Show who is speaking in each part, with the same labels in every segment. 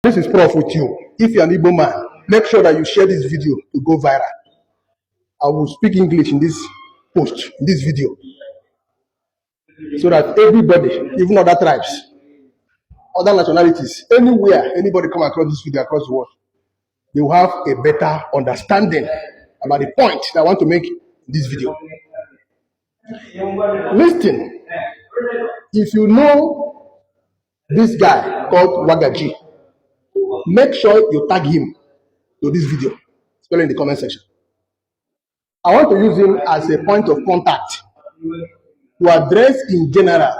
Speaker 1: This is Prof with you. If you're an Igbo man, make sure that you share this video to go viral. I will speak English in this post, in this video, so that everybody, even other tribes, other nationalities, anywhere, anybody come across this video across the world, they will have a better understanding about the point that I want to make in this video. Listen, if you know this guy called Wagaji, make sure you tag him to this video, spell in the comment section. I want to use him as a point of contact to address in general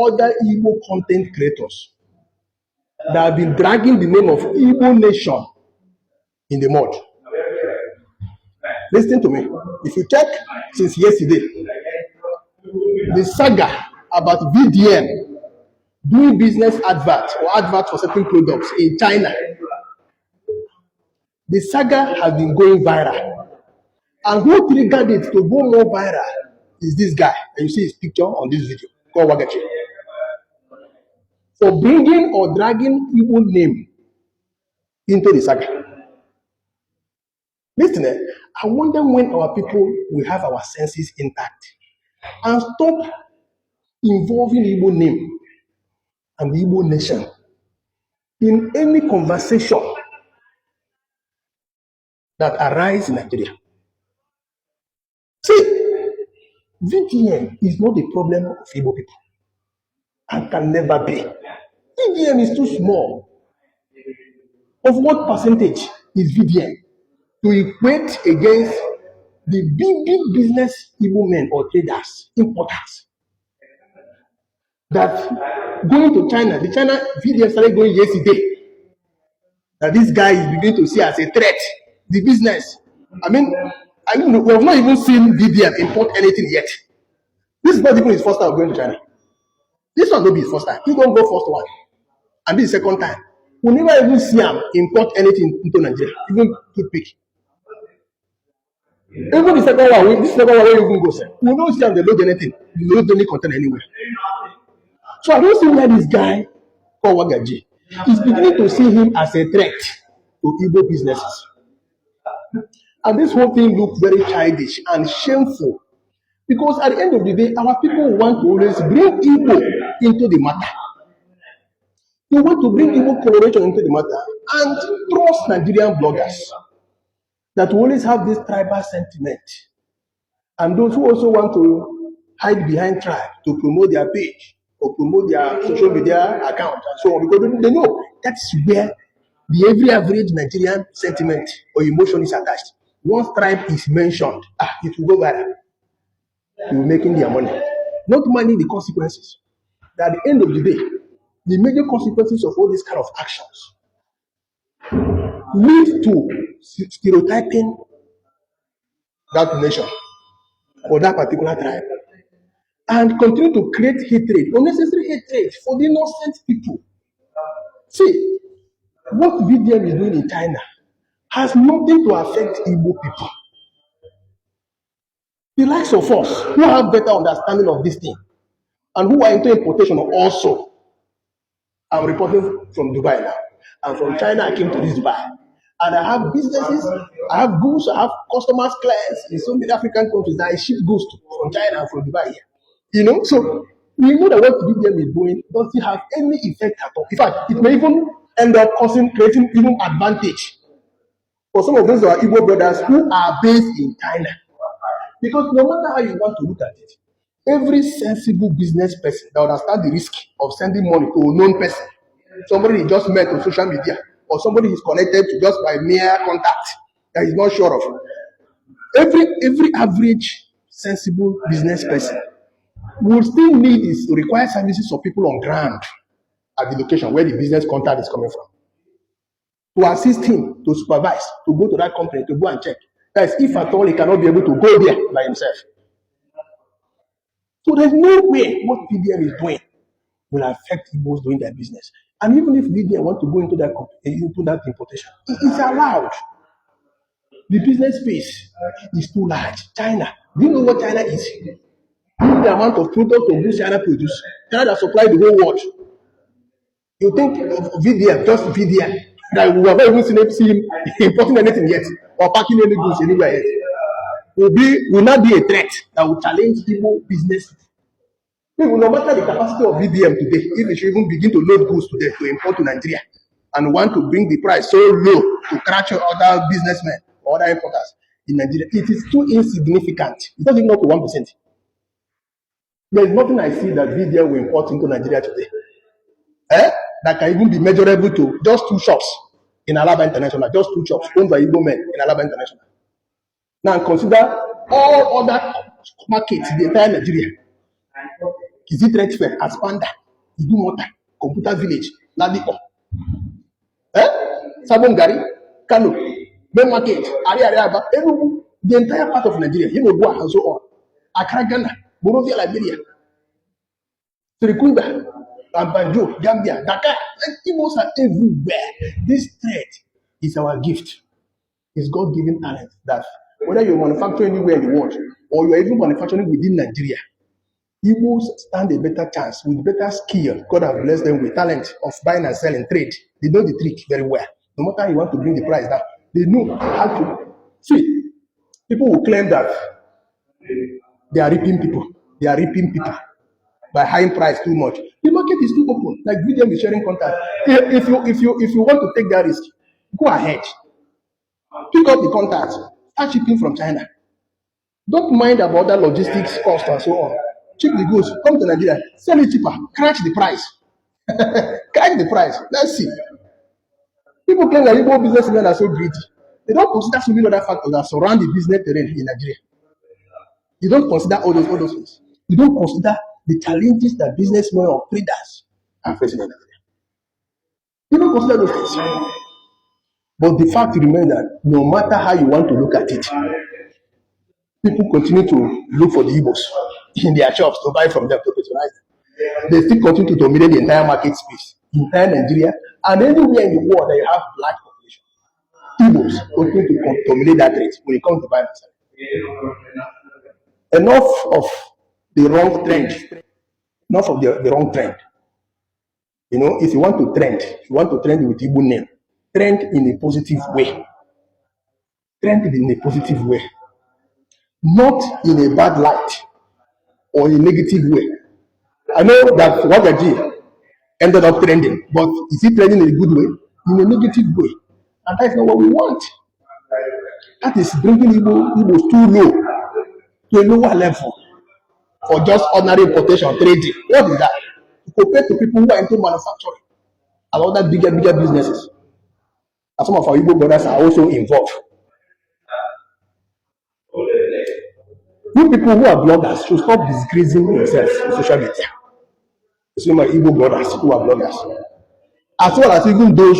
Speaker 1: other Igbo content creators that have been dragging the name of Igbo nation in the mud. Listen to me. If you check since yesterday, the saga about VDM doing business advert or advert for certain products in China, the saga has been going viral. And who triggered it to go more viral is this guy. And you see his picture on this video called Wagachi. For bringing or dragging Igbo name into the saga. Listen, I wonder when our people will have our senses intact and stop involving Igbo name and the Igbo nation in any conversation that arises in Nigeria. See, VDM is not the problem of Igbo people and can never be. VDM is too small. Of what percentage is VDM to equate against the big business Igbo men or traders, importers, that going to China, the China VDM started going yesterday, that this guy is beginning to see as a threat, the business. I mean, we have not even seen VDM import anything yet. This is not even his first time going to China. This one will be his first time. He won't go first one. And this is second time. We never even see him import anything into Nigeria, even toothpick. Even the second one, this second one where you even go, sir. We don't see him they load anything. They load any content anywhere. So I don't see why this guy called Wagaji is beginning to see him as a threat to Igbo businesses. And this whole thing looks very childish and shameful. Because at the end of the day, our people want to always bring Igbo into the matter. They want to bring Igbo coloration into the matter and trust Nigerian bloggers that always have this tribal sentiment. And those who also want to hide behind tribe to promote their page or promote their social media account and so on. Because they know that's where the every average Nigerian sentiment or emotion is attached. Once tribe is mentioned, it will go viral. They will be making their money. Not minding the consequences. That at the end of the day, the major consequences of all these kind of actions lead to stereotyping that nation or that particular tribe and continue to create hatred, unnecessary hatred for the innocent people. See, what VDM is doing in China has nothing to affect Igbo people. The likes of us who have better understanding of this thing and who are into importation also. I'm reporting from Dubai now. And from China, I came to this Dubai. And I have businesses, I have goods, I have customers, clients in so many African countries that I ship goods to from China and from Dubai here. You know, so we know that what VDM is doing doesn't have any effect at all. In fact, it may even end up creating even advantage for some of those our Igbo brothers who are based in China. Because no matter how you want to look at it, every sensible business person that understands the risk of sending money to a known person, somebody he just met on social media, or somebody he's connected to just by mere contact that he's not sure of. Every average sensible business person will still need is to require services of people on ground at the location where the business contact is coming from. To assist him, to supervise, to go to that company, to go and check. That is, if at all he cannot be able to go there by himself. So there's no way what VDM is doing will affect Igbos doing their business. And even if VDM want to go into that importation, it is allowed. The business space is too large. China, do you know what China is? The amount of product or goods China produce, China that supply the whole world. You think of VDM, just VDM, that we have not even seen him importing anything yet or packing any goods anywhere yet. Will not be a threat that will challenge Igbo business. No matter the capacity of VDM today, if it should even begin to load goods today to import to Nigeria and want to bring the price so low to catch other businessmen or other importers in Nigeria, it is too insignificant. It doesn't even up to 1%. There is nothing I see that VDM will import into Nigeria today. That can even be measurable to just 2 shops in Alaba International, just 2 shops owned by Igbo men in Alaba International. Now consider all other markets in the entire Nigeria. Is it Redfair, Aspanda, Idumota, Computer Village, Ladipo, Sabongari, Kano, Main Market, Ariaba, the entire part of Nigeria, Yemogoa and so on. Accra, Ghana, Monrovia, Liberia, Trikunda, Banjo, Gambia, Dakar, Igbos are everywhere. This thread is our gift. It's God-given talent that whether you're manufacturing anywhere in the world or you're even manufacturing within Nigeria, Igbos stand a better chance with better skill. God has blessed them with talent of buying and selling trade. They know the trick very well. No matter how you want to bring the price down, they know how to. See, people will claim that they are reaping people. They are reaping people by high price too much. The market is too open. Like VDM is sharing contact. If you want to take that risk, go ahead. Pick up the contact. Start shipping from China. Don't mind about the logistics cost and so on. Check the goods. Come to Nigeria. Sell it cheaper. Crash the price. Crash the price. Let's see. People claim that Igbo businessmen are so greedy. They don't consider so many other factors that surround the business terrain in Nigeria. You don't consider all those things. You don't consider the challenges that businessmen or traders are facing in Nigeria. You don't consider those things. But the fact remains that no matter how you want to look at it, people continue to look for the Igbos in their shops to buy from them, to patronize them. They still continue to dominate the entire market space in entire Nigeria and anywhere in the world that you have black population. Igbos continue to dominate that rate when it comes to buying and selling. Enough of the wrong trend. Enough of the wrong trend. You know, if you want to trend with Igbo name, trend in a positive way. Trend in a positive way. Not in a bad light or in a negative way. I know that Wagaji ended up trending, but is it trending in a good way? In a negative way. And that's not what we want. That is bringing Igbos too low, to a lower level for just ordinary importation, trading. What is that? Compared to people who are into manufacturing and other bigger businesses. And some of our Igbo brothers are also involved. You people who are bloggers should stop disgracing yourselves on social media. Some of my Igbo brothers who are bloggers, as well as even those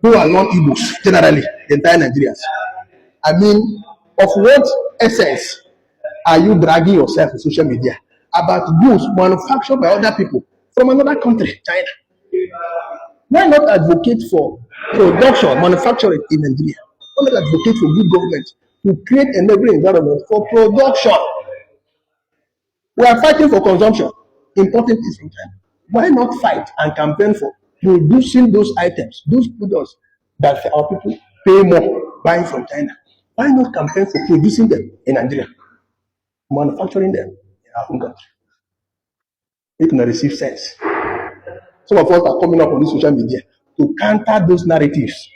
Speaker 1: who are non-Igbos, generally, the entire Nigerians. I mean, of what essence are you dragging yourself on social media about goods manufactured by other people from another country, China? Why not advocate for production, manufacturing in Nigeria? Why not advocate for good government to create an enabling environment for production? We are fighting for consumption, importing things from China. Why not fight and campaign for producing those items, those products that our people pay more buying from China? Why not campaign for producing them in Nigeria, manufacturing them in our own country? It can receive sense. Some of us are coming up on this social media to counter those narratives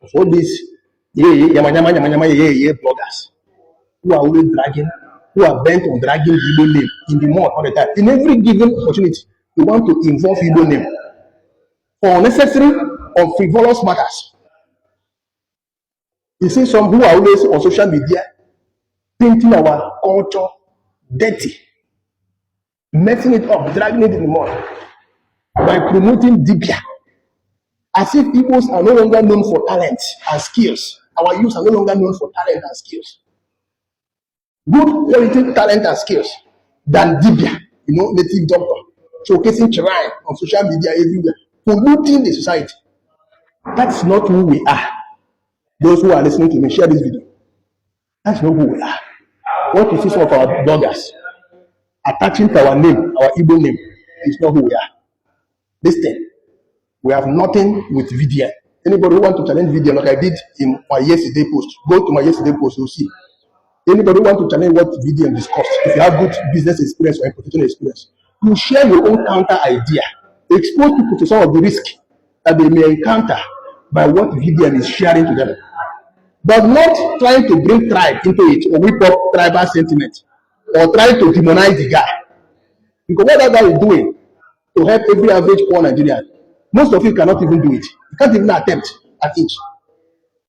Speaker 1: of all these bloggers who are always dragging, who are bent on dragging Igbo name in the mud all the time. In every given opportunity, we want to involve Igbo name for unnecessary or frivolous matters. You see some who are always on social media painting our culture dirty, messing it up, dragging it in the mud by promoting Dibia, as if Igbos are no longer known for talent and skills. Our youths are no longer known for talent and skills. Good quality talent and skills than Dibia, native doctor, showcasing shrine on social media everywhere, polluting the society. That's not who we are. Those who are listening to me, share this video. That's not who we are. What you see some of our bloggers attaching to our name, our Igbo name, is not who we are. Listen, We have nothing with VDM. Anybody who want to challenge VDM, like I did in my yesterday post, go to my yesterday post, you'll see. Anybody who want to challenge what VDM discussed, if you have good business experience or importation experience, you share your own counter idea. Expose people to some of the risk that they may encounter by what VDM is sharing to them. But not trying to bring tribe into it or whip up tribal sentiment or try to demonize the guy. Because what that guy is doing to help every average poor Nigerian, most of you cannot even do it. You can't even attempt at it.